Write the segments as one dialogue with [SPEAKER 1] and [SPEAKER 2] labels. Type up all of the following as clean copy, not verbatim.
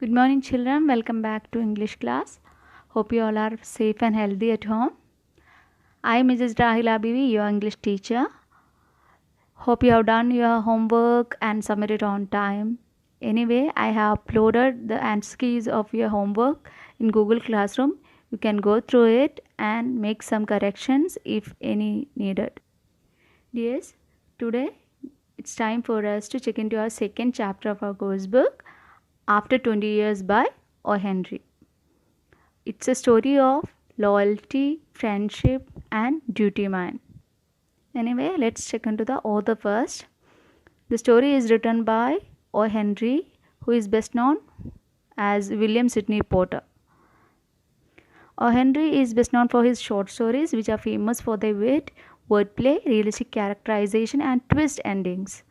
[SPEAKER 1] Good morning, children. Welcome back to English class. Hope you all are safe and healthy at home. I am Mrs. Rahila Bibi, your English teacher. Hope you have done your homework and submitted on time. Anyway, I have uploaded the answer keys of your homework in Google Classroom. You can go through it and make some corrections if any needed. Yes, today it's time for us to check into our second chapter of our course book, After 20 Years by O. Henry. It's a story of loyalty, friendship, and duty mind. Anyway, let's check into the author first. The story is written by O. Henry, who is best known as William Sidney Porter. O. Henry is best known for his short stories, which are famous for their wit, wordplay, realistic characterization, and twist endings.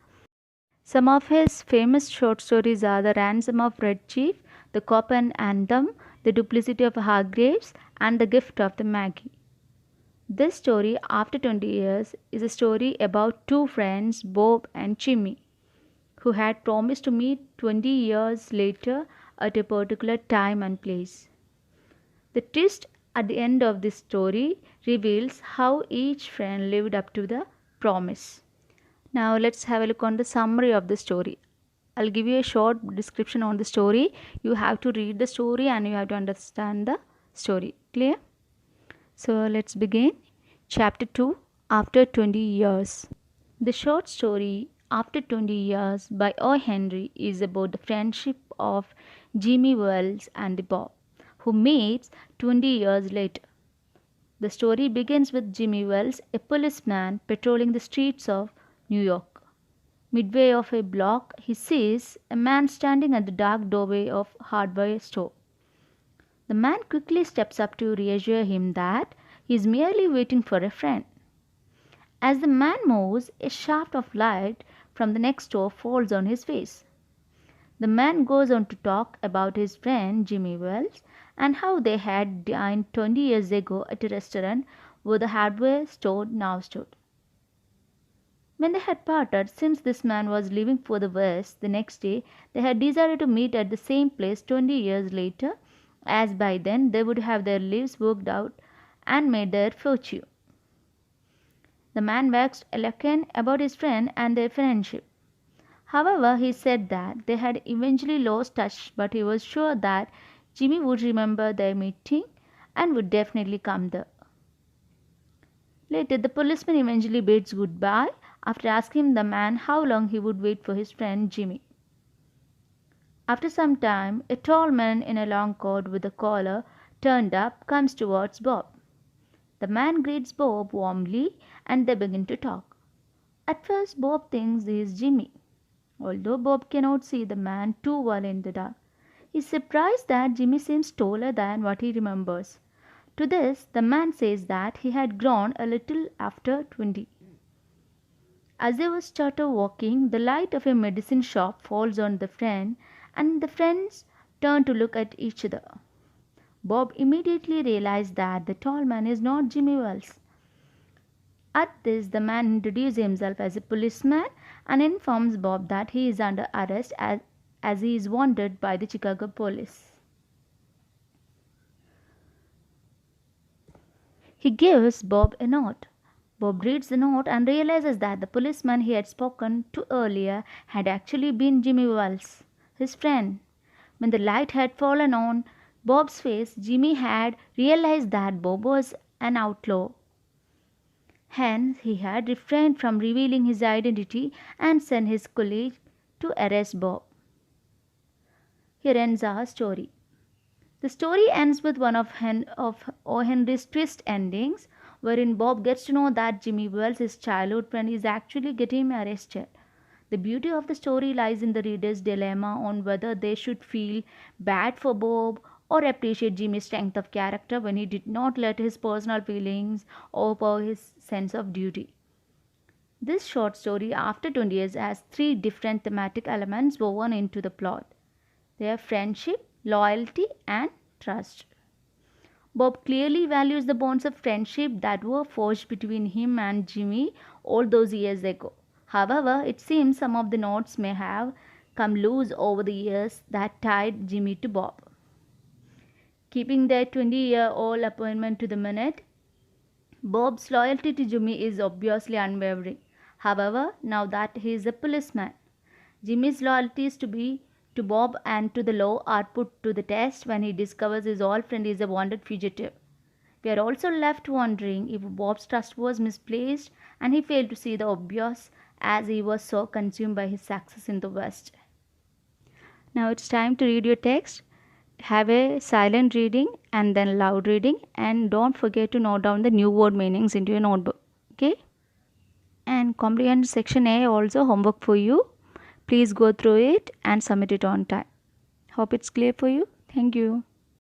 [SPEAKER 1] Some of his famous short stories are The Ransom of Red Chief, The Cop and Anthem, The Duplicity of Hargraves, and The Gift of the Maggie. This story, After 20 Years, is a story about two friends, Bob and Jimmy, who had promised to meet 20 years later at a particular time and place. The twist at the end of this story reveals how each friend lived up to the promise. Now let's have a look on the summary of the story. I'll give you a short description on the story. You have to read the story and you have to understand the story. Clear? So let's begin. Chapter 2, After 20 Years. The short story After 20 Years by O. Henry is about the friendship of Jimmy Wells and Bob, who meets 20 years later. The story begins with Jimmy Wells, a policeman patrolling the streets of New York. Midway of a block, he sees a man standing at the dark doorway of a hardware store. The man quickly steps up to reassure him that he is merely waiting for a friend. As the man moves, a shaft of light from the next door falls on his face. The man goes on to talk about his friend Jimmy Wells and how they had dined 20 years ago at a restaurant where the hardware store now stood. When they had parted, since this man was leaving for the West the next day, they had decided to meet at the same place 20 years later, as by then they would have their lives worked out and made their fortune. The man waxed eloquent about his friend and their friendship. However, he said that they had eventually lost touch, but he was sure that Jimmy would remember their meeting and would definitely come there. Later, the policeman eventually bids goodbye after asking the man how long he would wait for his friend Jimmy. After some time, a tall man in a long coat with a collar turned up comes towards Bob. The man greets Bob warmly and they begin to talk. At first, Bob thinks he is Jimmy. Although Bob cannot see the man too well in the dark, he is surprised that Jimmy seems taller than what he remembers. To this, the man says that he had grown a little after 20. As they were started walking, the light of a medicine shop falls on the friend, and the friends turn to look at each other. Bob immediately realized that the tall man is not Jimmy Wells. At this, the man introduces himself as a policeman and informs Bob that he is under arrest as he is wanted by the Chicago police. He gives Bob a note. Bob reads the note and realizes that the policeman he had spoken to earlier had actually been Jimmy Wells, his friend. When the light had fallen on Bob's face, Jimmy had realized that Bob was an outlaw. Hence, he had refrained from revealing his identity and sent his colleague to arrest Bob. Here ends our story. The story ends with one of O. Henry's twist endings, wherein Bob gets to know that Jimmy Wells, his childhood friend, is actually getting arrested. The beauty of the story lies in the reader's dilemma on whether they should feel bad for Bob or appreciate Jimmy's strength of character when he did not let his personal feelings overpower his sense of duty. This short story, After 20 Years, has three different thematic elements woven into the plot. They are friendship, loyalty, and trust. Bob clearly values the bonds of friendship that were forged between him and Jimmy all those years ago. However, it seems some of the knots may have come loose over the years that tied Jimmy to Bob. Keeping their 20-year-old appointment to the minute, Bob's loyalty to Jimmy is obviously unwavering. However, now that he is a policeman, Jimmy's loyalties to Bob and to the law are put to the test when he discovers his old friend is a wanted fugitive. We are also left wondering if Bob's trust was misplaced and he failed to see the obvious as he was so consumed by his success in the West. Now it's time to read your text. Have a silent reading and then loud reading, and don't forget to note down the new word meanings into your notebook. Okay? And comprehension section A also homework for you. Please go through it and submit it on time. Hope it's clear for you. Thank you.